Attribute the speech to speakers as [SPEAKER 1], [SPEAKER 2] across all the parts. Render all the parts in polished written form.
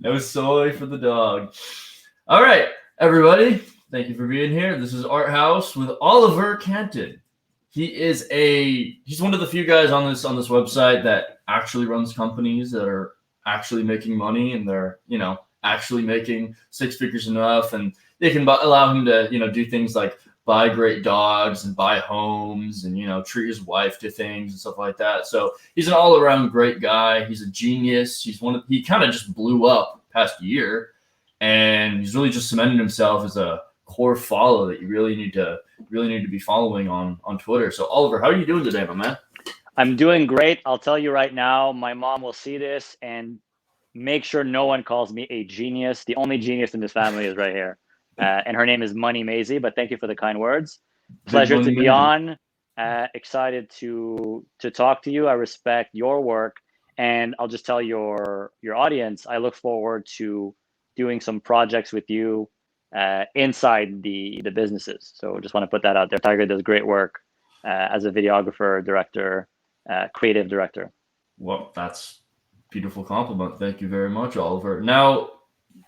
[SPEAKER 1] No soy for the dog. All right, everybody. Thank you for being here. This is Arthaus with Oliver Cantin. He's one of the few guys on this website that actually runs companies that are actually making money, and they're actually making six figures enough, and they can allow him to do things like buy great dogs and buy homes, and treat his wife to things and stuff like that. So he's an all around great guy. He's a genius. He kind of just blew up past year, and he's really just cemented himself as a core follow that you really need to be following on Twitter. So Oliver, how are you doing today, my man?
[SPEAKER 2] I'm doing great. I'll tell you right now, my mom will see this and make sure no one calls me a genius. The only genius in this family is right here. And her name is Money Maisie, but thank you for the kind words.
[SPEAKER 1] Big
[SPEAKER 2] Pleasure to
[SPEAKER 1] money
[SPEAKER 2] be
[SPEAKER 1] man.
[SPEAKER 2] on. Excited to talk to you. I respect your work, and I'll just tell your audience, I look forward to doing some projects with you inside the businesses. So just want to put that out there. Tiger does great work as a videographer, director, creative director.
[SPEAKER 1] Well, that's a beautiful compliment. Thank you very much, Oliver. Now,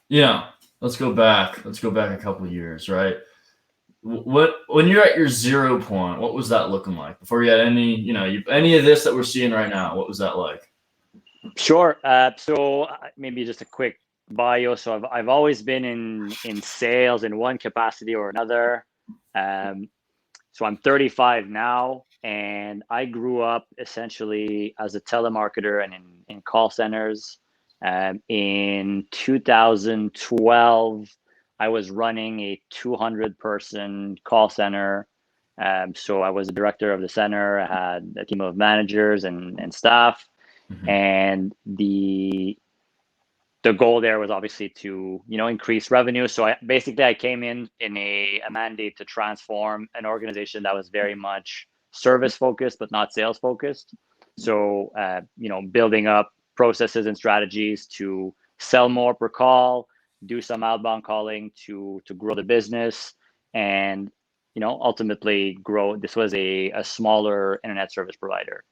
[SPEAKER 1] yeah, let's go back. Let's go back a couple of years, right? What when you're at your 0 point, what was that looking like before you had any of this that we're seeing right now? What was that like?
[SPEAKER 2] Sure. So maybe just a quick bio. So I've always been in sales in one capacity or another. Um, so I'm 35 now, and I grew up essentially as a telemarketer and in call centers. In 2012, I was running a 200-person call center. So I was the director of the center. I had a team of managers and staff,
[SPEAKER 1] Mm-hmm.
[SPEAKER 2] and the goal there was obviously to increase revenue. So I came in a mandate to transform an organization that was very much service focused but not sales focused. So building up processes and strategies to sell more per call, do some outbound calling to grow the business, and ultimately grow. This was a smaller internet service provider.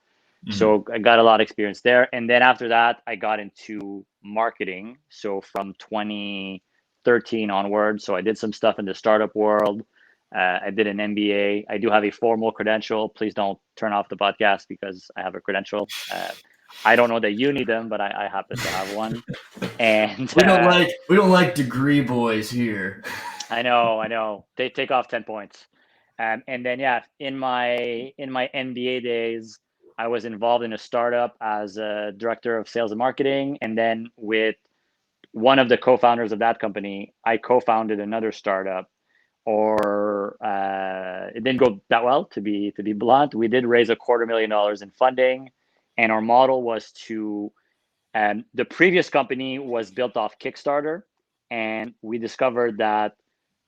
[SPEAKER 1] Mm-hmm.
[SPEAKER 2] So I got a lot of experience there. And then after that, I got into marketing. So from 2013 onwards, so I did some stuff in the startup world. I did an MBA. I do have a formal credential. Please don't turn off the podcast because I have a credential. I don't know that you need them, but I happen to have one. And
[SPEAKER 1] We don't like degree boys here.
[SPEAKER 2] I know. They take off 10 points. And then yeah, in my MBA days, I was involved in a startup as a director of sales and marketing. And then with one of the co-founders of that company, I co-founded another startup. Or it didn't go that well, to be blunt. We did raise $250,000 in funding, and our model was to the previous company was built off Kickstarter, and we discovered that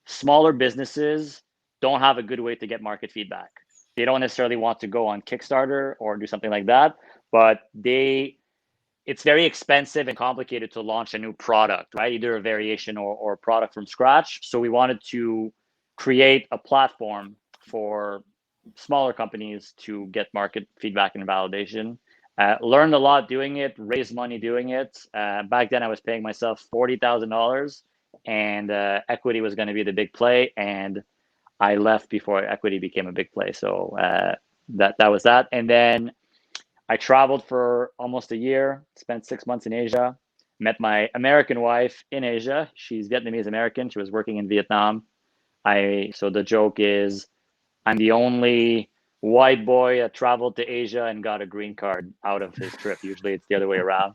[SPEAKER 2] smaller businesses don't have a good way to get market feedback. They don't necessarily want to go on Kickstarter or do something like that, but it's very expensive and complicated to launch a new product, right? Either a variation or a product from scratch. So we wanted to create a platform for smaller companies to get market feedback and validation. Learned a lot doing it, raised money doing it. Back then, I was paying myself $40,000, and equity was going to be the big play. And I left before equity became a big play. So that was that. And then I traveled for almost a year, spent 6 months in Asia, met my American wife in Asia. She's Vietnamese American. She was working in Vietnam. So the joke is I'm the only white boy that traveled to Asia and got a green card out of his trip. Usually it's the other way around.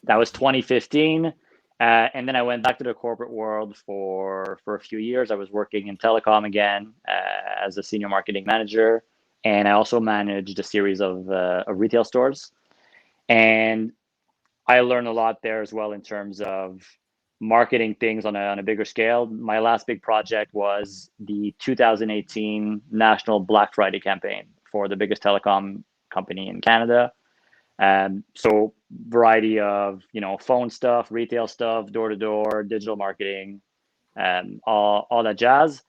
[SPEAKER 2] That was 2015. And then I went back to the corporate world for a few years. I was working in telecom again as a senior marketing manager. And I also managed a series of retail stores. And I learned a lot there as well in terms of marketing things on a bigger scale. My last big project was the 2018 National Black Friday campaign for the biggest telecom company in Canada. So variety of phone stuff, retail stuff, door to door, digital marketing, all that jazz.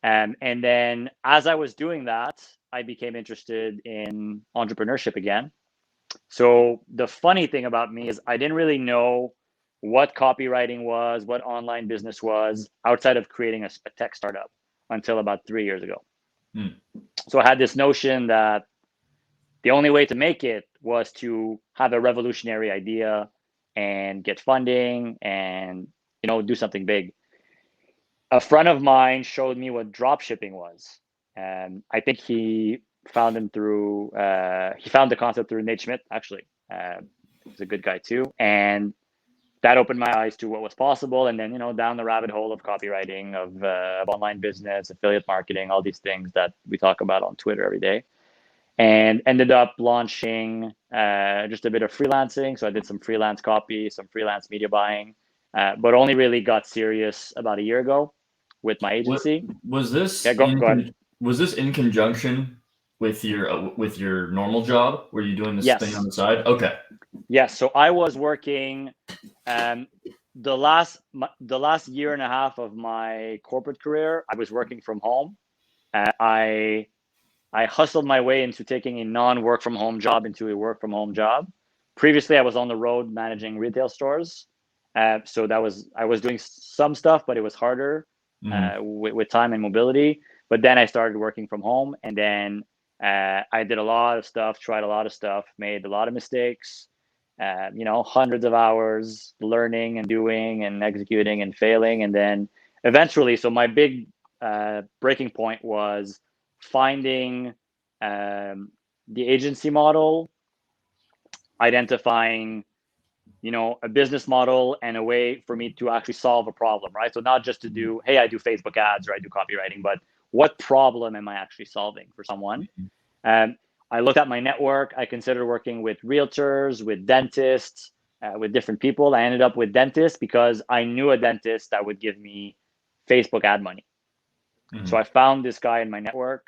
[SPEAKER 2] And then as I was doing that, I became interested in entrepreneurship again. So the funny thing about me is I didn't really know what copywriting was, what online business was, outside of creating a tech startup until about 3 years ago. So I had this notion that the only way to make it was to have a revolutionary idea and get funding and, do something big. A friend of mine showed me what drop shipping was. And I think he found the concept through Nate Schmidt, actually. He's a good guy too. And that opened my eyes to what was possible. And then, down the rabbit hole of copywriting, of online business, affiliate marketing, all these things that we talk about on Twitter every day. And ended up launching just a bit of freelancing. So I did some freelance copy, some freelance media buying, but only really got serious about a year ago with my agency.
[SPEAKER 1] Was this
[SPEAKER 2] go ahead.
[SPEAKER 1] Was this in conjunction with your normal job? Were you doing this thing on the side? Okay.
[SPEAKER 2] Yes. So I was working the last year and a half of my corporate career. I was working from home. I hustled my way into taking a non-work from home job into a work from home job. Previously, I was on the road managing retail stores. So I was doing some stuff, but it was harder with time and mobility. But then I started working from home, and then I did a lot of stuff, tried a lot of stuff, made a lot of mistakes, hundreds of hours learning and doing and executing and failing. And then eventually, so my big breaking point was finding the agency model, identifying, a business model and a way for me to actually solve a problem, right? So not just to do, hey, I do Facebook ads or I do copywriting, but what problem am I actually solving for someone? I looked at my network. I considered working with realtors, with dentists, with different people. I ended up with dentists because I knew a dentist that would give me Facebook ad money. So I found this guy in my network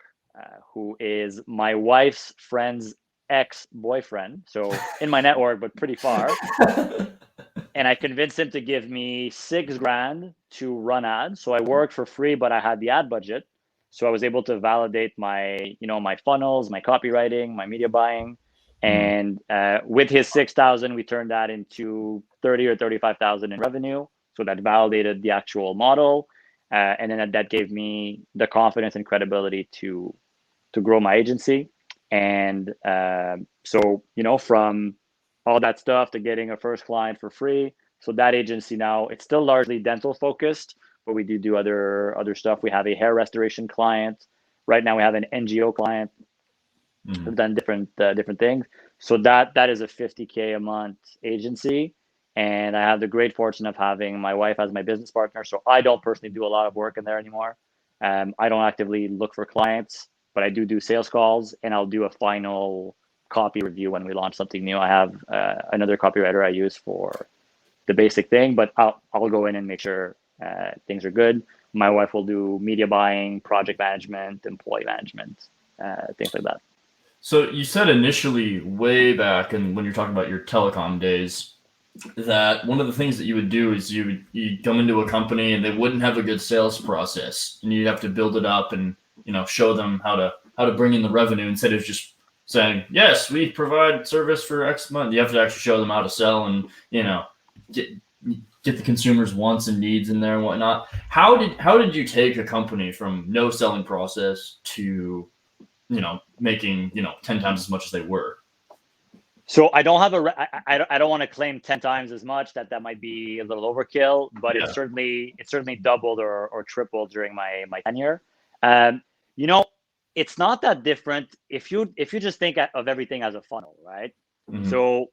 [SPEAKER 2] who is my wife's friend's ex-boyfriend. So in my network, but pretty far. And I convinced him to give me $6,000 to run ads. So I worked for free, but I had the ad budget. So I was able to validate my, my funnels, my copywriting, my media buying. And with his 6,000, we turned that into 30 or 35,000 in revenue. So that validated the actual model. And then that gave me the confidence and credibility to grow my agency. And so, from all that stuff to getting a first client for free. So that agency now, it's still largely dental focused, but we do other stuff. We have a hair restoration client. Right now we have an NGO client. We've done different things. So that is a $50K a month agency. And I have the great fortune of having my wife as my business partner. So I don't personally do a lot of work in there anymore. I don't actively look for clients, but I do sales calls, and I'll do a final copy review when we launch something new. I have another copywriter I use for the basic thing, but I'll go in and make sure things are good. My wife will do media buying, project management, employee management, things like that.
[SPEAKER 1] So you said initially, way back, and when you're talking about your telecom days, that one of the things that you would do is you'd come into a company and they wouldn't have a good sales process, and you'd have to build it up and show them how to bring in the revenue instead of just saying, yes, we provide service for X month. You have to actually show them how to sell and get the consumers' wants and needs in there and whatnot. How did you take a company from no selling process to making 10 times as much as they were?
[SPEAKER 2] So I don't have I don't want to claim 10 times as much. That might be a little overkill, but it's certainly doubled or tripled during my tenure. It's not that different if you just think of everything as a funnel, right? So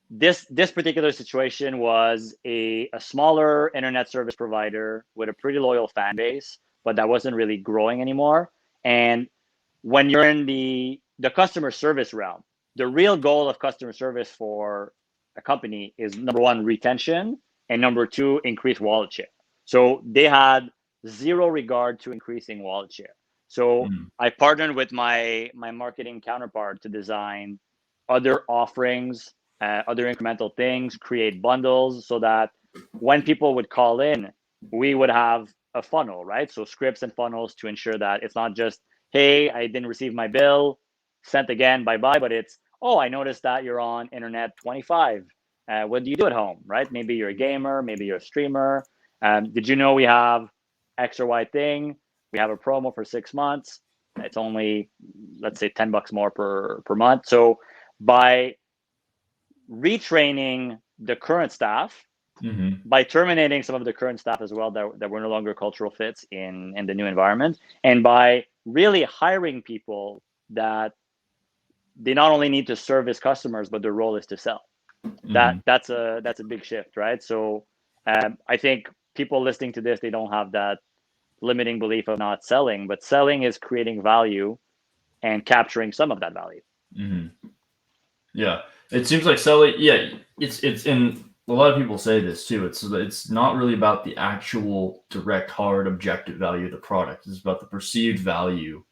[SPEAKER 2] this particular situation was a smaller internet service provider with a pretty loyal fan base, but that wasn't really growing anymore. And when you're in the customer service realm, the real goal of customer service for a company is, number one, retention, and number two, increase wallet share. So they had zero regard to increasing wallet share. So I partnered with my marketing counterpart to design other offerings, other incremental things, create bundles so that when people would call in, we would have a funnel, right? So scripts and funnels to ensure that it's not just, hey, I didn't receive my bill, sent again, bye-bye, but it's, oh, I noticed that you're on internet 25. what do you do at home, right? Maybe you're a gamer, maybe you're a streamer. Did you know we have X or Y thing? We have a promo for 6 months. It's only, let's say, $10 more per month. So by retraining the current staff, by terminating some of the current staff as well that were no longer cultural fits in the new environment, and by really hiring people that they not only need to service customers, but their role is to sell. That's a big shift, right? So I think people listening to this, they don't have that limiting belief of not selling, but selling is creating value and capturing some of that value.
[SPEAKER 1] Yeah, it seems like selling. Yeah, it's in a lot of people say this too. It's not really about the actual direct, hard, objective value of the product. It's about the perceived value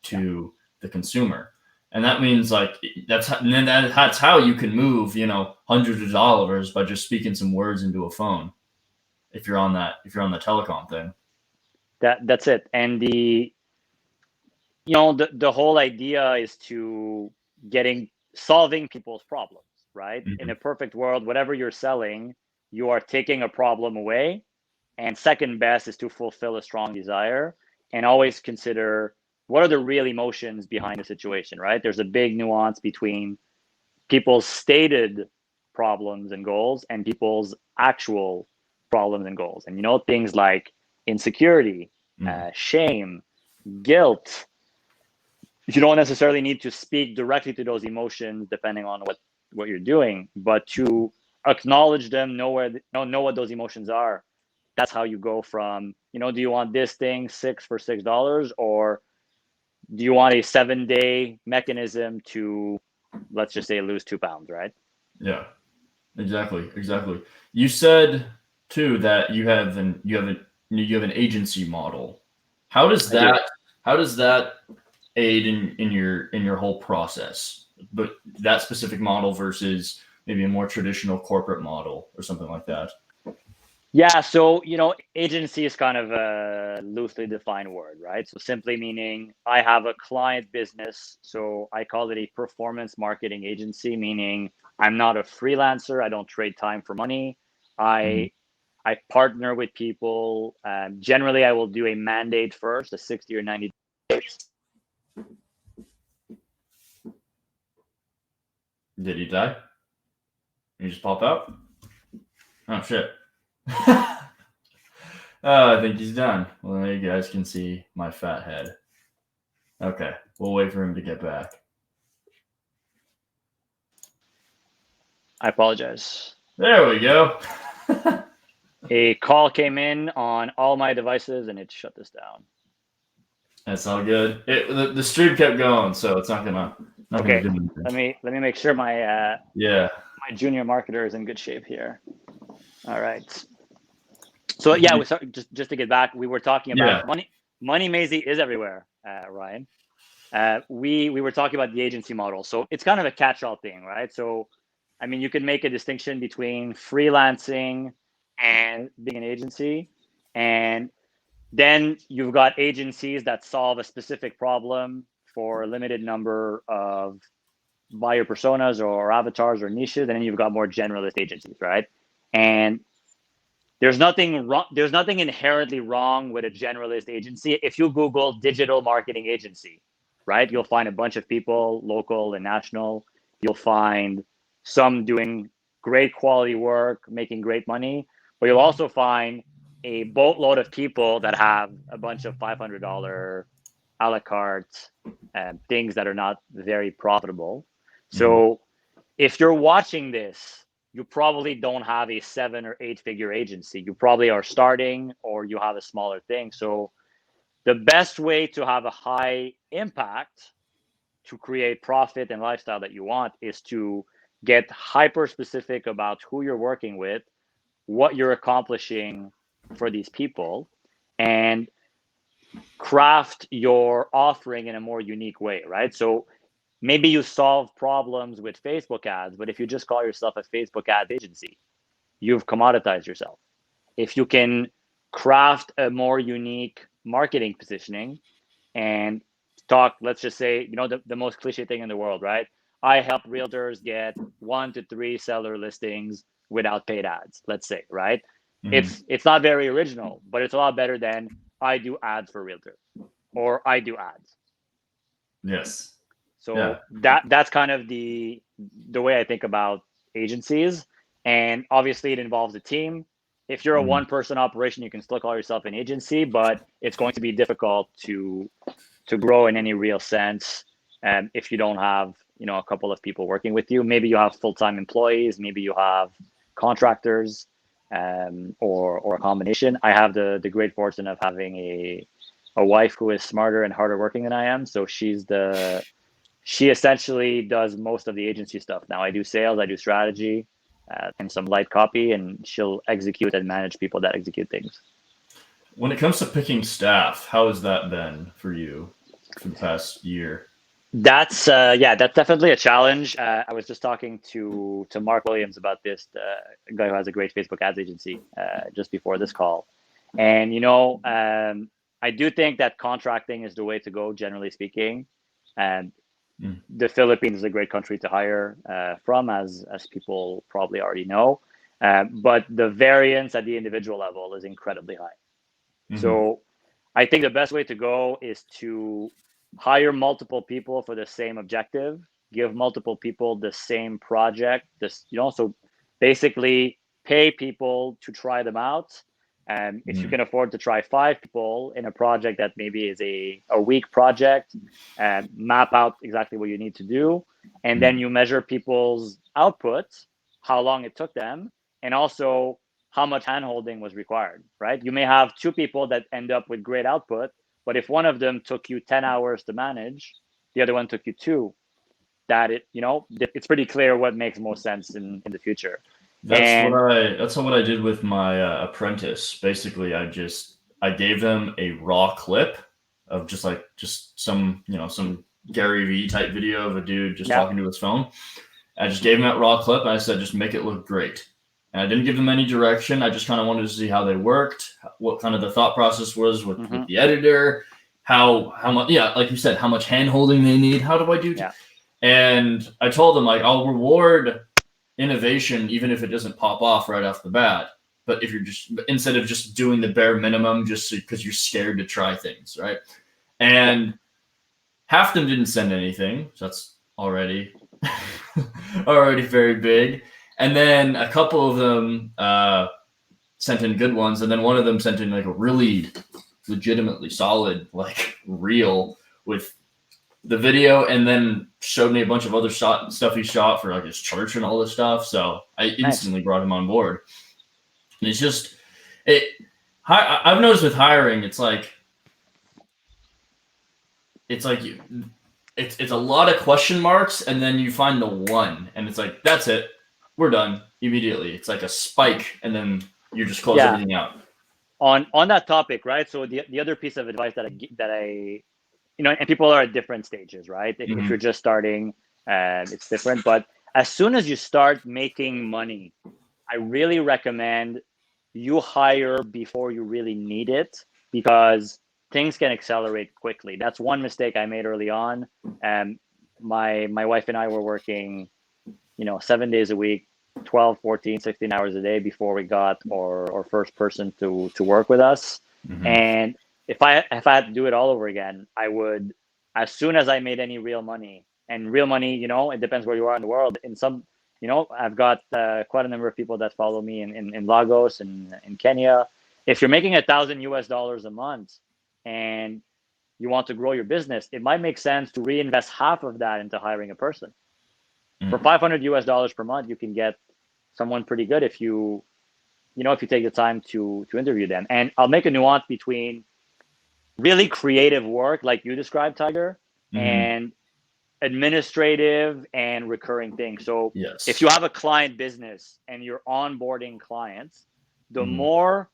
[SPEAKER 1] to the consumer. And that means like that's how you can move, hundreds of dollars by just speaking some words into a phone. If you're on the telecom thing.
[SPEAKER 2] That's it. And the whole idea is to solving people's problems, right? In a perfect world, whatever you're selling, you are taking a problem away, and second best is to fulfill a strong desire, and always consider what are the real emotions behind the situation, right? There's a big nuance between people's stated problems and goals and people's actual problems and goals. And things like insecurity, shame, guilt. You don't necessarily need to speak directly to those emotions depending on what you're doing, but to acknowledge them, know what those emotions are. That's how you go from, do you want this thing for $6, or do you want a 7-day mechanism to, let's just say, lose 2 pounds, right?
[SPEAKER 1] Yeah, exactly. You said too that you have an agency model. How does that aid in your whole process? But that specific model versus maybe a more traditional corporate model or something like that.
[SPEAKER 2] Yeah, so agency is kind of a loosely defined word, right? So simply meaning I have a client business, so I call it a performance marketing agency, meaning I'm not a freelancer. I don't trade time for money. I partner with people. Generally, I will do a mandate first, a 60 or 90 days.
[SPEAKER 1] Did he die? Did he just pop out? Oh shit. I think he's done. Well, there you guys can see my fat head. Okay, we'll wait for him to get back.
[SPEAKER 2] I apologize.
[SPEAKER 1] There we go.
[SPEAKER 2] A call came in on all my devices and it shut this down.
[SPEAKER 1] That's all good. The stream kept going, so it's not gonna.
[SPEAKER 2] Okay, let me make sure my
[SPEAKER 1] my
[SPEAKER 2] junior marketer is in good shape here. All right. So yeah, just to get back, we were talking about money. Maisie is everywhere, Ryan. We were talking about the agency model, so it's kind of a catch-all thing, right? So, I mean, you can make a distinction between freelancing and being an agency, and then you've got agencies that solve a specific problem for a limited number of buyer personas or avatars or niches, and then you've got more generalist agencies, right? And there's nothing wrong. There's nothing inherently wrong with a generalist agency. If you Google digital marketing agency, right, you'll find a bunch of people, local and national. You'll find some doing great quality work, making great money, but you'll also find a boatload of people that have a bunch of $500 a la carte things that are not very profitable. So if you're watching this, you probably don't have a 7 or 8 figure agency. You probably are starting, or you have a smaller thing. So the best way to have a high impact to create profit and lifestyle that you want is to get hyper specific about who you're working with, what you're accomplishing for these people, and craft your offering in a more unique way, right? So maybe you solve problems with Facebook ads, but if you just call yourself a Facebook ads agency, you've commoditized yourself. If you can craft a more unique marketing positioning and talk, let's just say, the most cliche thing in the world, right? I help realtors get 1 to 3 seller listings without paid ads, let's say, right? It's not very original, but it's a lot better than I do ads for realtors or I do ads.
[SPEAKER 1] Yes.
[SPEAKER 2] So that's kind of the way I think about agencies. And obviously it involves a team. If you're a one person operation, you can still call yourself an agency, but it's going to be difficult to grow in any real sense. If you don't have, a couple of people working with you. Maybe you have full-time employees, maybe you have contractors, or a combination. I have the great fortune of having a wife who is smarter and harder working than I am. So she essentially does most of the agency stuff. Now I do sales, I do strategy, and some light copy, and she'll execute and manage people that execute things.
[SPEAKER 1] When it comes to picking staff, how has that been for you for the past year?
[SPEAKER 2] That's definitely a challenge. I was just talking to Mark Williams about this, the guy who has a great Facebook ads agency, just before this call. And I do think that contracting is the way to go, generally speaking. And the Philippines is a great country to hire from, as people probably already know. But the variance at the individual level is incredibly high. So I think the best way to go is to hire multiple people for the same objective, give multiple people the same project, so basically pay people to try them out. And if you can afford to try 5 people in a project that maybe is a week project, map out exactly what you need to do. And then you measure people's output, how long it took them, and also how much handholding was required, right? You may have 2 people that end up with great output, but if one of them took you 10 hours to manage, the other one took you 2, it's pretty clear what makes most sense in the future.
[SPEAKER 1] That's what I did with my apprentice. Basically, I gave them a raw clip of just some Gary Vee type video of a dude just talking to his phone. I just gave them that raw clip and I said, just make it look great. And I didn't give them any direction. I just kind of wanted to see how they worked, what kind of the thought process was with the editor, how much, like you said, how much hand holding they need. How do I do? And I told them, I'll reward innovation even if it doesn't pop off right off the bat. But if you're instead of just doing the bare minimum just because you're scared to try things, right? And half of them didn't send anything. So that's already very big. And then a couple of them sent in good ones. And then one of them sent in a really legitimately solid, reel with the video, and then showed me a bunch of other stuff he shot for his church and all this stuff. So I instantly brought him on board. And it's just, I've noticed with hiring, it's a lot of question marks, and then you find the one, and it's that's it. We're done immediately. It's like a spike, and then you just close everything out.
[SPEAKER 2] On that topic, right? So the other piece of advice that I and people are at different stages, right? If you're just starting, it's different. But as soon as you start making money, I really recommend you hire before you really need it, because things can accelerate quickly. That's one mistake I made early on. My wife and I were working, 7 days a week, 12, 14, 16 hours a day before we got our first person to work with us. And if I had to do it all over again, I would, as soon as I made any real money, and real money, it depends where you are in the world. In some, I've got quite a number of people that follow me in Lagos and in Kenya. If you're making $1,000 a month and you want to grow your business, it might make sense to reinvest half of that into hiring a person. For $500 per month, you can get someone pretty good if you take the time to interview them. And I'll make a nuance between really creative work, like you described, Tiger, and administrative and recurring things. So if you have a client business and you're onboarding clients, the more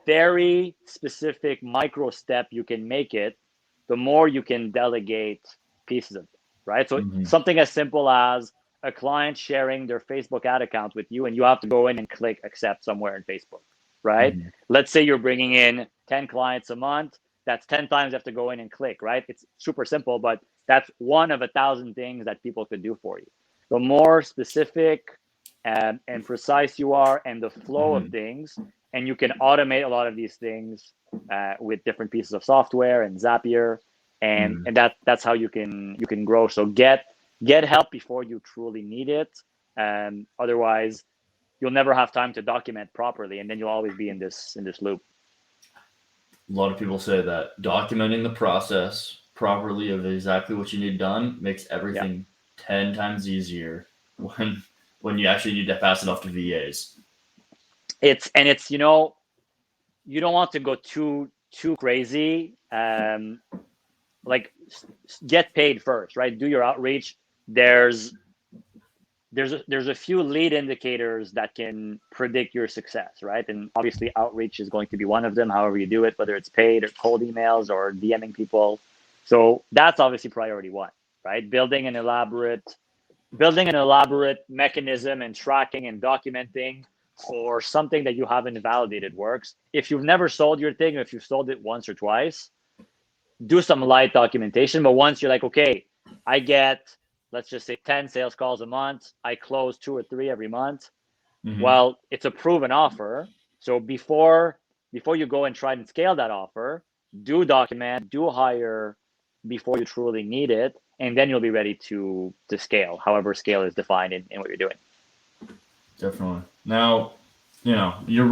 [SPEAKER 2] very specific micro step you can make it, the more you can delegate pieces of it, right? So something as simple as a client sharing their Facebook ad account with you, and you have to go in and click accept somewhere in Facebook, right? Let's say you're bringing in 10 clients a month. That's 10 times you have to go in and click, right? It's super simple, but That's one of 1,000 things that people could do for you. The more specific and precise you are, and the flow of things, and you can automate a lot of these things with different pieces of software and Zapier, and that's how you can grow. So get help before you truly need it. Otherwise, you'll never have time to document properly, and then you'll always be in this loop.
[SPEAKER 1] A lot of people say that documenting the process properly of exactly what you need done makes everything 10 times easier when you actually need to pass it off to VAs.
[SPEAKER 2] It's you don't want to go too crazy. Like, get paid first, right? Do your outreach. There's a few lead indicators that can predict your success, right? And obviously outreach is going to be one of them, however you do it, whether it's paid or cold emails or DMing people. So that's obviously priority one, right? Building an elaborate mechanism and tracking and documenting for something that you haven't validated works. If you've never sold your thing, or if you've sold it once or twice, do some light documentation. But once you're like, okay, I get, let's just say 10 sales calls a month, I close 2 or 3 every month. Well, it's a proven offer. So before you go and try and scale that offer, do document, do hire before you truly need it, and then you'll be ready to scale, however scale is defined in what you're doing.
[SPEAKER 1] Definitely. Now, you're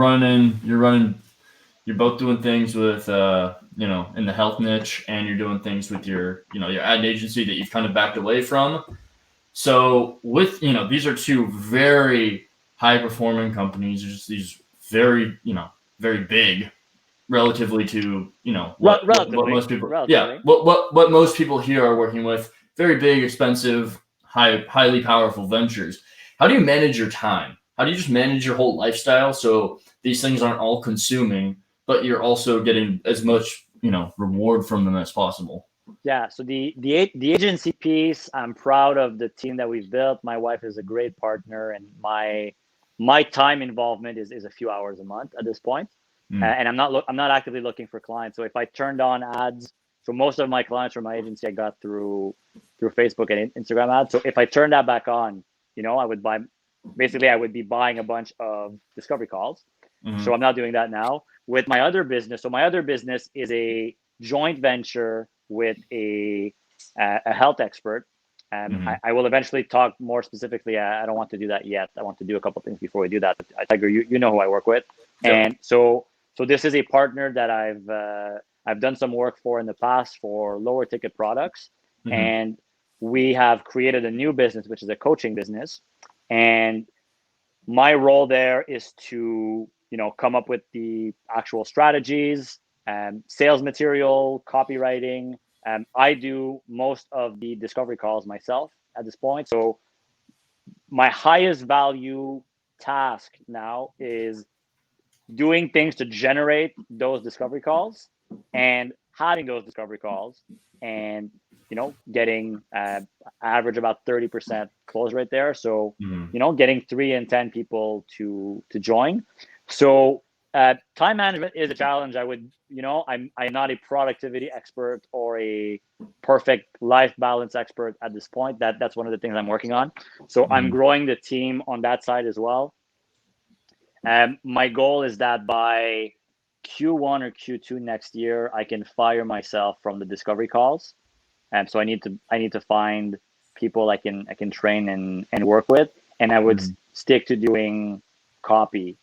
[SPEAKER 1] both doing things with, in the health niche, and you're doing things with your ad agency that you've kind of backed away from. So with, these are two very high performing companies, just these very, very big relatively to, what most people, what most people here are working with, very big, expensive, highly powerful ventures. How do you manage your time? How do you just manage your whole lifestyle so these things aren't all consuming, but you're also getting as much, reward from them as possible?
[SPEAKER 2] Yeah. So the agency piece, I'm proud of the team that we've built. My wife is a great partner, and my time involvement is a few hours a month at this point. And I'm not actively looking for clients. So if I turned on ads, so most of my clients from my agency I got through Facebook and Instagram ads. So if I turn that back on, I would be buying a bunch of discovery calls. So I'm not doing that now. With my other business, so my other business is a joint venture with a health expert. I will eventually talk more specifically. I don't want to do that yet. I want to do a couple things before we do that. Tiger, you know who I work with. And so this is a partner that I've done some work for in the past for lower ticket products. And we have created a new business, which is a coaching business. And my role there is to, come up with the actual strategies, sales material, copywriting. I do most of the discovery calls myself at this point. So my highest value task now is doing things to generate those discovery calls and having those discovery calls and, getting average about 30% close rate there. So, getting 3 and 10 people to join. So time management is a challenge. I'm not a productivity expert or a perfect life balance expert at this point. That's one of the things I'm working on. So I'm growing the team on that side as well. My goal is that by Q1 or Q2 next year, I can fire myself from the discovery calls. So I need to find people I can train and work with, and I would stick to doing copy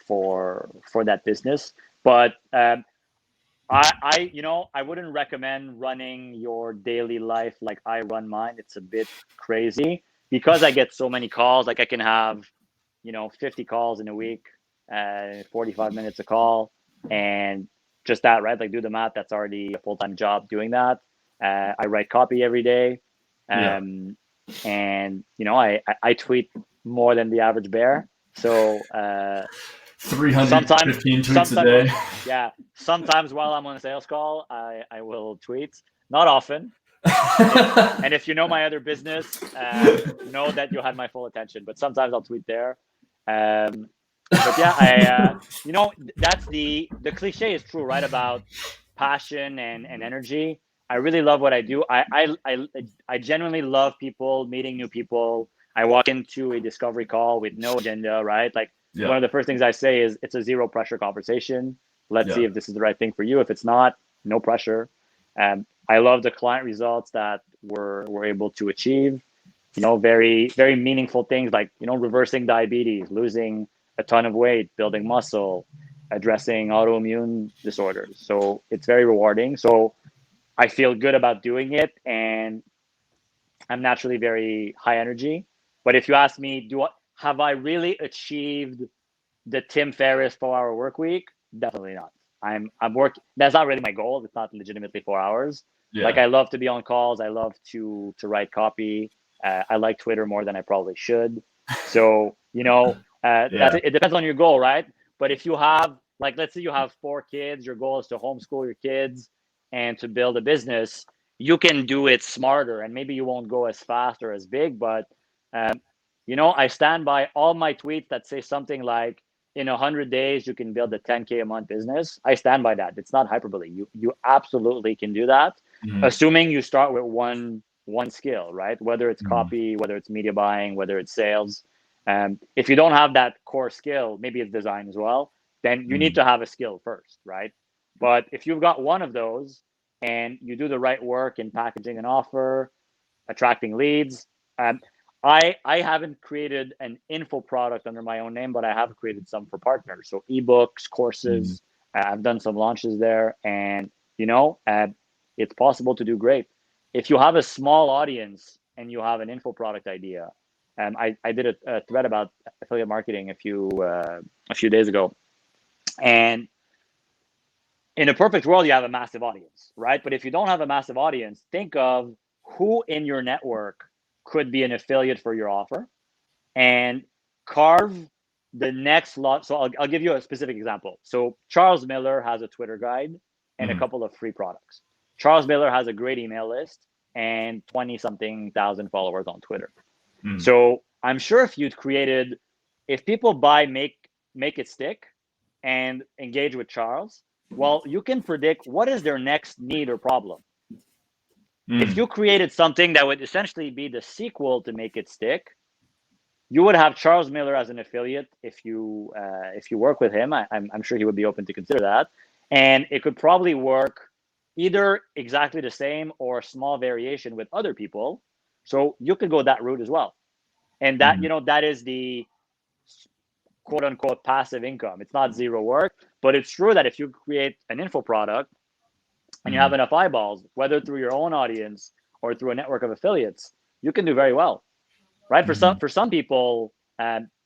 [SPEAKER 2] for that business. But I wouldn't recommend running your daily life like I run mine. It's a bit crazy because I get so many calls. Like I can have 50 calls in a week, 45 minutes a call, and just that, right? Like do the math. That's already a full-time job doing that. I write copy every day. And I tweet more than the average bear. So
[SPEAKER 1] 315 tweets a day.
[SPEAKER 2] Yeah. Sometimes while I'm on a sales call, I will tweet. Not often. And if you know my other business, know that you had my full attention. But sometimes I'll tweet there. But yeah, that's the cliche is true, right? About passion and energy. I really love what I do. I genuinely love people, meeting new people. I walk into a discovery call with no agenda, right? Like
[SPEAKER 1] Yeah.
[SPEAKER 2] one of the first things I say is it's a zero pressure conversation. Let's see
[SPEAKER 1] Yeah.
[SPEAKER 2] if this is the right thing for you. If it's not, no pressure. I love the client results that we're able to achieve. Very, very meaningful things like, reversing diabetes, losing a ton of weight, building muscle, addressing autoimmune disorders. So it's very rewarding. So I feel good about doing it, and I'm naturally very high energy. But if you ask me, have I really achieved the Tim Ferriss 4-hour work week? Definitely not. I'm working. That's not really my goal. It's not legitimately 4 hours. Like
[SPEAKER 1] Yeah.
[SPEAKER 2] I love to be on calls. I love to write copy. I like Twitter more than I probably should. So
[SPEAKER 1] Yeah.
[SPEAKER 2] it depends on your goal, right? But if you have, like, let's say you have 4 kids, your goal is to homeschool your kids and to build a business. You can do it smarter, and maybe you won't go as fast or as big. But I stand by all my tweets that say something like, in 100 days you can build a 10K a month business. I stand by that. It's not hyperbole. You absolutely can do that,
[SPEAKER 1] Mhm.
[SPEAKER 2] assuming you start with one skill, right? Whether it's
[SPEAKER 1] Mhm.
[SPEAKER 2] copy, whether it's media buying, whether it's sales. If you don't have that core skill, maybe it's design as well, then you need
[SPEAKER 1] Mhm.
[SPEAKER 2] to have a skill first, right? But if you've got one of those and you do the right work in packaging an offer, attracting leads. Um, I haven't created an info product under my own name, but I have created some for partners. So ebooks,
[SPEAKER 1] Mhm.
[SPEAKER 2] courses. I've done some launches there, and it's possible to do great. If you have a small audience and you have an info product idea, I did a thread about affiliate marketing a few days ago, and in a perfect world, you have a massive audience, right? But if you don't have a massive audience, think of who in your network could be an affiliate for your offer and carve the next lot. So I'll give you a specific example. So Charles Miller has a Twitter guide and a
[SPEAKER 1] Mhm.
[SPEAKER 2] couple of free products. Charles Miller has a great email list and 20 something thousand followers on Twitter.
[SPEAKER 1] Mhm.
[SPEAKER 2] So I'm sure if people buy make it stick and engage with Charles, well, you can predict what is their next need or problem. If
[SPEAKER 1] Mhm.
[SPEAKER 2] you created something that would essentially be the sequel to Make It Stick, you would have Charles Miller as an affiliate if you work with him. I'm sure he would be open to consider that, and it could probably work either exactly the same or a small variation with other people. So you could go that route as well, and that
[SPEAKER 1] Mhm.
[SPEAKER 2] that is the quote unquote passive income. It's not zero work, but it's true that if you create an info product and you have
[SPEAKER 1] Mhm.
[SPEAKER 2] enough eyeballs, whether through your own audience or through a network of affiliates, you can do very well, right? For some
[SPEAKER 1] Mhm.
[SPEAKER 2] for some people,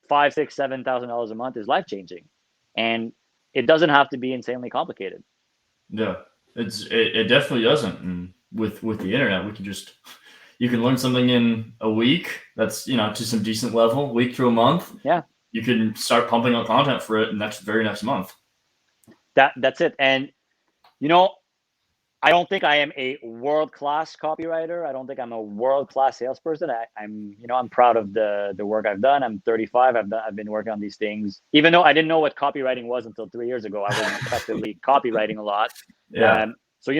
[SPEAKER 2] $5, $6, $7,000 a month is life changing, and it doesn't have to be insanely complicated.
[SPEAKER 1] Yeah. It definitely doesn't. And with the internet, we can just you can learn something in a week. That's to some decent level. Week to a month.
[SPEAKER 2] Yeah,
[SPEAKER 1] You can start pumping out content for it very next month.
[SPEAKER 2] that's it. And you know, I don't think I am a world class copywriter. I don't think I'm a world class salesperson. I'm proud of the work I've done. I'm 35. I've been working on these things, even though I didn't know what copywriting was until 3 years ago. I was effectively copywriting a lot.
[SPEAKER 1] Yeah.
[SPEAKER 2] So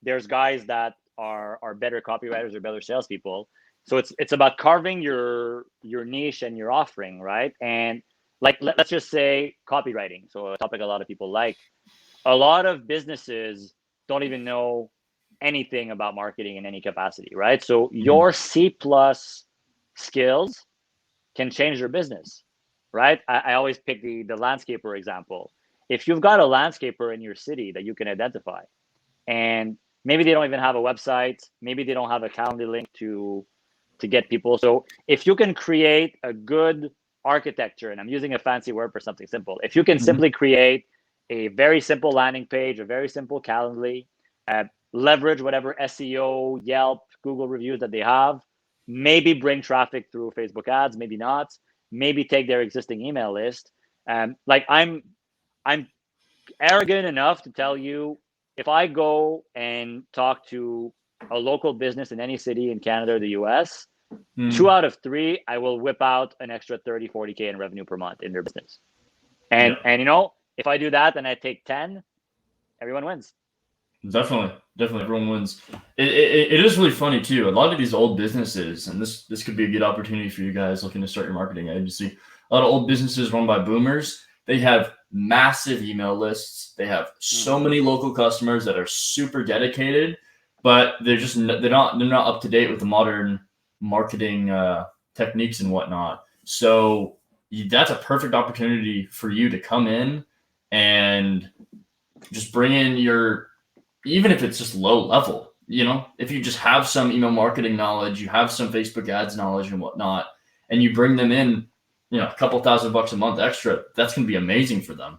[SPEAKER 2] there's guys that are better copywriters or better salespeople. So it's about carving your niche and your offering, right? And like let's just say copywriting. So a topic a lot of people like. A lot of businesses don't even know anything about marketing in any capacity, right? So
[SPEAKER 1] Mhm.
[SPEAKER 2] your C plus skills can change your business, right? I always pick the landscaper example. If you've got a landscaper in your city that you can identify, and maybe they don't even have a website, maybe they don't have a calendar link to get people. So if you can create a good architecture, and I'm using a fancy word for something simple, if you can
[SPEAKER 1] Mhm.
[SPEAKER 2] simply create a very simple landing page, a very simple Calendly, leverage whatever SEO, Yelp, Google reviews that they have, maybe bring traffic through Facebook ads, maybe not, maybe take their existing email list. Like I'm arrogant enough to tell you, if I go and talk to a local business in any city in Canada or the US, two
[SPEAKER 1] Mhm.
[SPEAKER 2] out of three, I will whip out an extra 30, 40K in revenue per month in their business. And,
[SPEAKER 1] Yeah.
[SPEAKER 2] and if I do that and I take 10, everyone wins.
[SPEAKER 1] Definitely. Everyone wins. It is really funny too. A lot of these old businesses, and this could be a good opportunity for you guys looking to start your marketing agency. A lot of old businesses run by boomers. They have massive email lists. They have so many local customers that are super dedicated, but they're not up to date with the modern marketing techniques and whatnot. So that's a perfect opportunity for you to come in and just bring in even if it's just low level, if you just have some email marketing knowledge, you have some Facebook ads knowledge and whatnot, and you bring them in, a couple $1,000 a month extra, that's going to be amazing for them.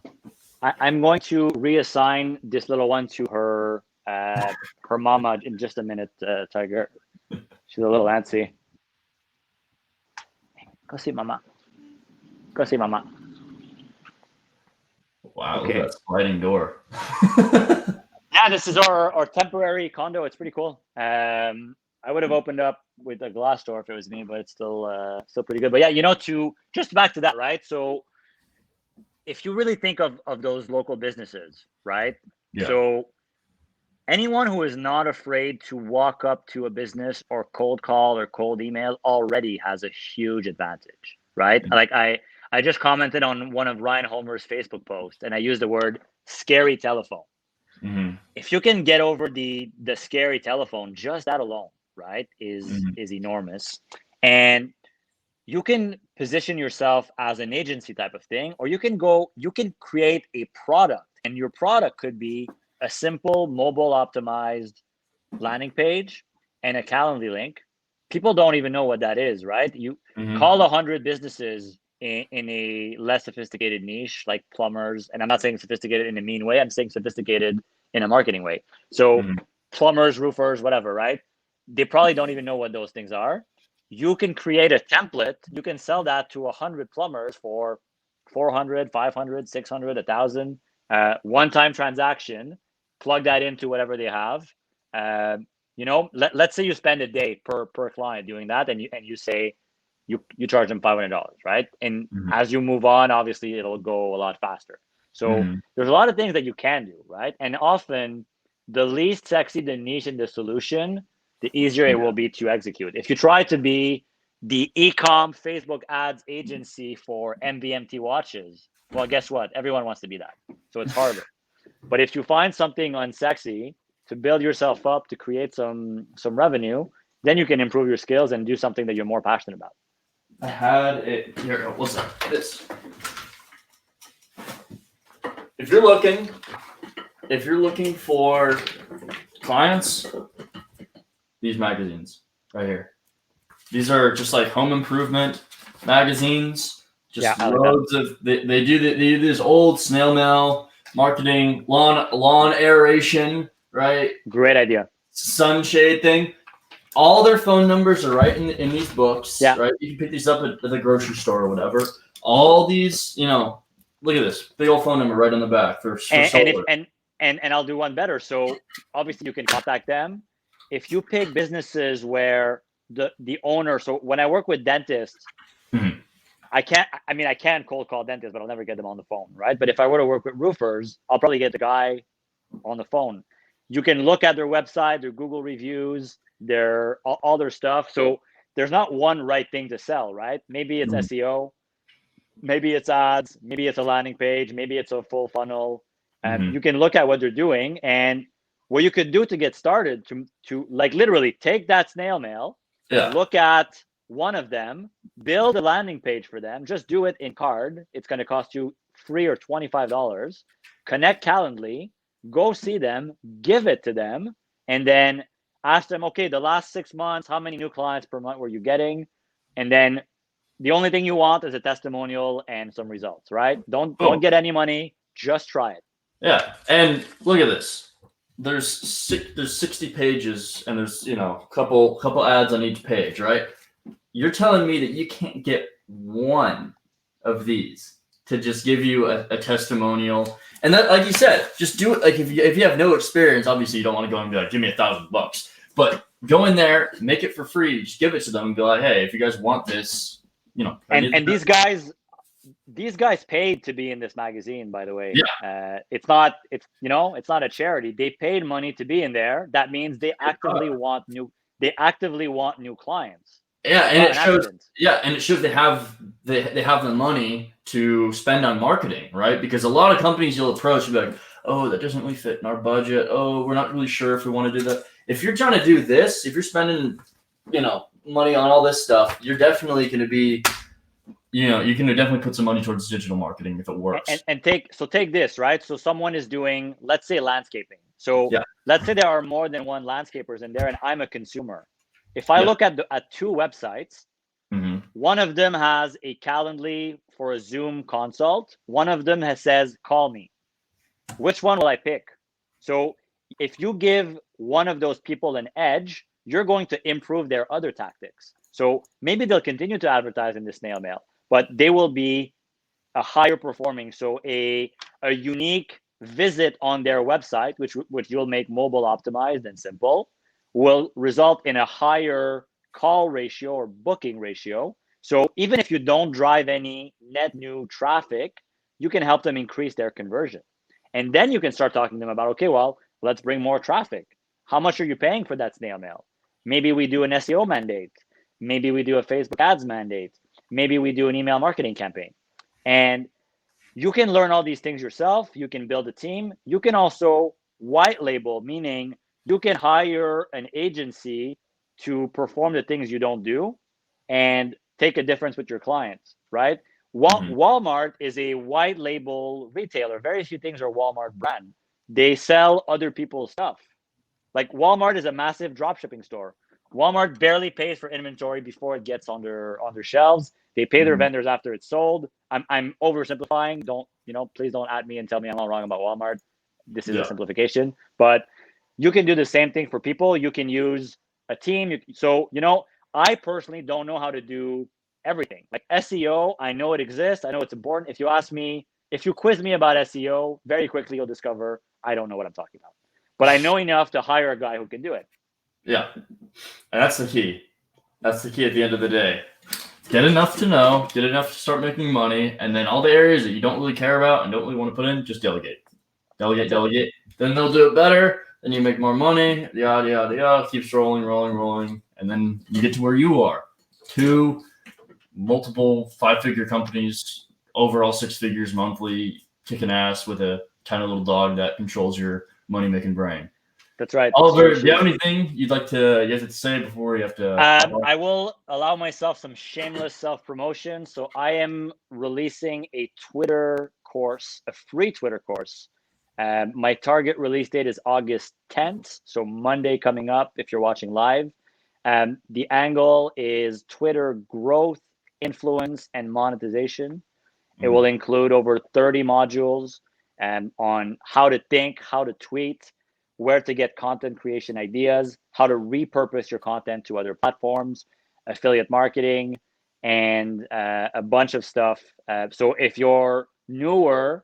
[SPEAKER 2] I'm going to reassign this little one to her mama in just a minute, Tiger. She's a little antsy. Go see mama.
[SPEAKER 1] Wow, okay. Look at that sliding door.
[SPEAKER 2] Yeah, this is our temporary condo. It's pretty cool. I would have opened up with a glass door if it was me, but it's still pretty good. But yeah, just back to that, right? So if you really think of those local businesses, right?
[SPEAKER 1] Yeah.
[SPEAKER 2] So anyone who is not afraid to walk up to a business or cold call or cold email already has a huge advantage, right? Mm-hmm. Like I just commented on one of Ryan Homer's Facebook posts, and I used the word scary telephone.
[SPEAKER 1] Mm-hmm.
[SPEAKER 2] If you can get over the scary telephone, just that alone, right, is enormous. And you can position yourself as an agency type of thing, or you can create a product, and your product could be a simple mobile optimized landing page and a Calendly link. People don't even know what that is, right? You call 100 businesses in a less sophisticated niche like plumbers, and I'm not saying sophisticated in a mean way, I'm saying sophisticated in a marketing way. So plumbers, roofers, whatever, right? They probably don't even know what those things are. You can create a template. You can sell that to 100 plumbers for 400, 500, 600, 1,000, one-time transaction. Plug that into whatever they have. Let's say you spend a day per client doing that, and you say you charge them $500, right? And as you move on, obviously it'll go a lot faster. So there's a lot of things that you can do, right? And often the least sexy the niche and the solution, the easier it will be to execute. If you try to be the e-com Facebook ads agency for MVMT watches, well, guess what? Everyone wants to be that. So it's harder. But if you find something unsexy to build yourself up, to create some revenue, then you can improve your skills and do something that you're more passionate about.
[SPEAKER 1] I had it here. What's that? This. If you're looking for clients, these magazines right here. These are just like home improvement magazines. Just loads of they do this old snail mail marketing, lawn aeration, right?
[SPEAKER 2] Great idea.
[SPEAKER 1] Sunshade thing. All their phone numbers are right in these books, right? You can pick these up at the grocery store or whatever. All these, look at this big old phone number right on the back for solar.
[SPEAKER 2] And I'll do one better. So obviously you can contact them. If you pick businesses where the owner, so when I work with dentists, I can cold call dentists, but I'll never get them on the phone, right? But if I were to work with roofers, I'll probably get the guy on the phone. You can look at their website, their Google reviews, all their stuff. So there's not one right thing to sell, right? Maybe it's SEO, maybe it's ads, maybe it's a landing page, maybe it's a full funnel. You can look at what they're doing, and what you could do to get started to like literally take that snail mail, look at one of them, build a landing page for them, just do it in card. It's going to cost you $3 or $25. Connect Calendly, go see them, give it to them, and then ask them, okay, the last 6 months, how many new clients per month were you getting? And then the only thing you want is a testimonial and some results, right? Don't get any money, just try it.
[SPEAKER 1] Yeah, and look at this. There's 60 pages, and there's couple ads on each page, right? You're telling me that you can't get one of these to just give you a testimonial, and that, like you said, just do it. Like if you have no experience, obviously you don't want to go and be like, give me $1,000, but go in there, make it for free, just give it to them, and be like, hey, if you guys want this,
[SPEAKER 2] And these guys, these guys paid to be in this magazine, by the way.
[SPEAKER 1] Yeah.
[SPEAKER 2] It's not a charity. They paid money to be in there. That means they actively want new clients.
[SPEAKER 1] Yeah,
[SPEAKER 2] It's
[SPEAKER 1] and
[SPEAKER 2] not
[SPEAKER 1] it
[SPEAKER 2] an
[SPEAKER 1] shows.
[SPEAKER 2] accident.
[SPEAKER 1] Yeah, and it shows they have the money to spend on marketing, right? Because a lot of companies you'll approach will be like, oh, that doesn't really fit in our budget. Oh, we're not really sure if we want to do that. If you're trying to do this, if you're spending, money on all this stuff, you're definitely going to be, you can definitely put some money towards digital marketing if it works.
[SPEAKER 2] And take this, right? So someone is doing, let's say, landscaping. So
[SPEAKER 1] Yeah.
[SPEAKER 2] let's say there are more than one landscapers in there, and I'm a consumer. If I look at two websites, one of them has a Calendly for a Zoom consult. One of them says, call me. Which one will I pick? So if you give one of those people an edge, you're going to improve their other tactics. So maybe they'll continue to advertise in the snail mail, but they will be a higher performing. So a unique visit on their website, which you'll make mobile optimized and simple, will result in a higher call ratio or booking ratio. So even if you don't drive any net new traffic, you can help them increase their conversion. And then you can start talking to them about, okay, well, let's bring more traffic. How much are you paying for that snail mail? Maybe we do an SEO mandate. Maybe we do a Facebook ads mandate. Maybe we do an email marketing campaign. And you can learn all these things yourself. You can build a team. You can also white label, meaning you can hire an agency to perform the things you don't do and take a difference with your clients, right? Walmart is a white label retailer. Very few things are Walmart brand. They sell other people's stuff. Like Walmart is a massive drop shipping store. Walmart barely pays for inventory before it gets on their shelves. They pay their vendors after it's sold. I'm oversimplifying. Please don't at me and tell me I'm all wrong about Walmart. This is a simplification, but you can do the same thing for people. You can use a team. I personally don't know how to do everything. Like SEO, I know it exists. I know it's important. If you quiz me about SEO, very quickly you'll discover I don't know what I'm talking about. But I know enough to hire a guy who can do it.
[SPEAKER 1] Yeah, and that's the key. That's the key at the end of the day. Get enough to know, get enough to start making money, and then all the areas that you don't really care about and don't really want to put in, just delegate. Delegate. Then they'll do it better. Then you make more money. Yada yada yada. Keeps rolling, and then you get to where you are. 2 multiple 5-figure companies, overall 6 figures monthly, kicking ass with a tiny little dog that controls your money-making brain.
[SPEAKER 2] That's right.
[SPEAKER 1] Oliver, do you have anything you have to say before you have to?
[SPEAKER 2] I will allow myself some shameless self-promotion. So I am releasing a Twitter course, a free Twitter course. My target release date is August 10th, so Monday coming up if you're watching live. The angle is Twitter growth, influence, and monetization. It will include over 30 modules on how to think, how to tweet, where to get content creation ideas, how to repurpose your content to other platforms, affiliate marketing, and a bunch of stuff. So if you're newer,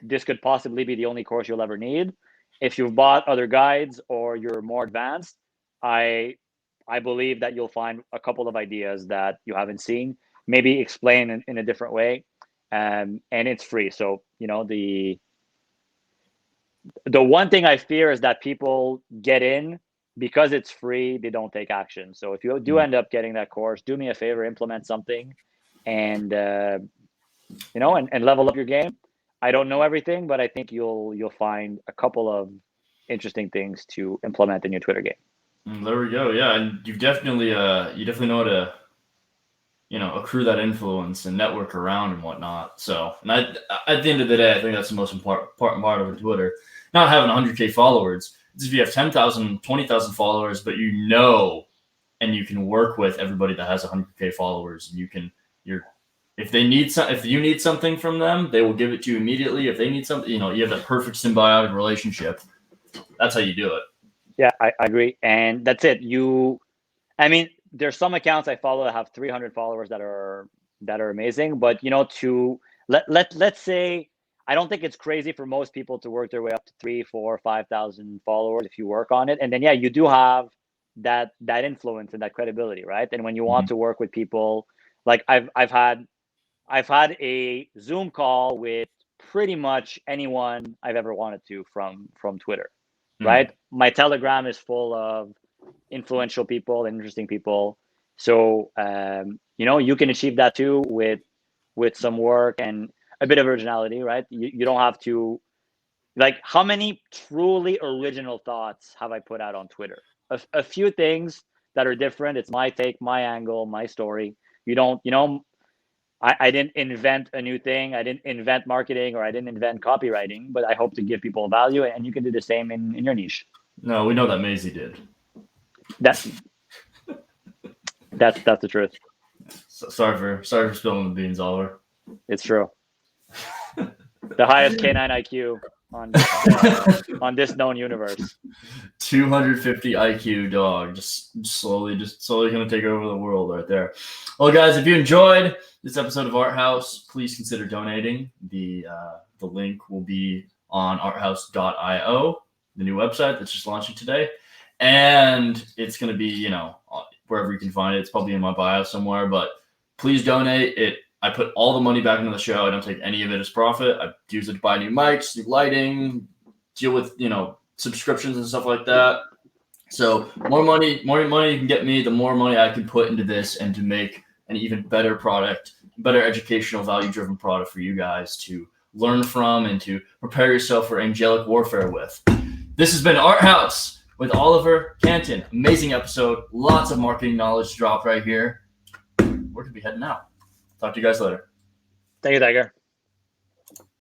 [SPEAKER 2] this could possibly be the only course you'll ever need. If you've bought other guides or you're more advanced, I believe that you'll find a couple of ideas that you haven't seen, maybe explain in a different way. And it's free. So, the one thing I fear is that people get in because it's free, they don't take action. So if you do end up getting that course, do me a favor, implement something and level up your game. I don't know everything, but I think you'll find a couple of interesting things to implement in your Twitter game.
[SPEAKER 1] There we go. Yeah, and you definitely know how to accrue that influence and network around and whatnot. So, and at the end of the day, I think that's the most important part of Twitter. Not having 100K followers. It's if you have 10,000, 20,000 followers, but and you can work with everybody that has 100K followers, and if you need something from them, they will give it to you immediately. If they need something, you have that perfect symbiotic relationship. That's how you do it.
[SPEAKER 2] Yeah, I agree. And that's it. There's some accounts I follow that have 300 followers that are amazing, but let's say I don't think it's crazy for most people to work their way up to 3,000, 4,000, 5,000 followers if you work on it. And then you do have that influence and that credibility, right? And when you want to work with people, like I've had I've had a Zoom call with pretty much anyone I've ever wanted to from Twitter, right? My Telegram is full of influential people, interesting people. So you can achieve that too with some work and a bit of originality, right? You don't have to, like, how many truly original thoughts have I put out on Twitter? A few things that are different. It's my take, my angle, my story. I didn't invent a new thing. I didn't invent marketing, or I didn't invent copywriting, but I hope to give people value, and you can do the same in your niche.
[SPEAKER 1] No, we know that Maisie did.
[SPEAKER 2] That's the truth.
[SPEAKER 1] So, sorry for spilling the beans, Oliver.
[SPEAKER 2] It's true. The highest canine IQ on this known universe.
[SPEAKER 1] 250 IQ dog, just slowly going to take over the world right there. Well, guys, if you enjoyed this episode of Arthaus, please consider donating. The link will be on arthaus.io, the new website that's just launching today, and it's going to be wherever you can find it. It's probably in my bio somewhere, but please donate it. I put all the money back into the show. I don't take any of it as profit. I use it to buy new mics, new lighting, deal with, subscriptions and stuff like that. So more money you can get me, the more money I can put into this and to make an even better product, better educational, value-driven product for you guys to learn from and to prepare yourself for angelic warfare with. This has been Arthaus with Oliver Cantin. Amazing episode. Lots of marketing knowledge dropped right here. We're going to be heading out. Talk to you guys later.
[SPEAKER 2] Thank you, Tiger.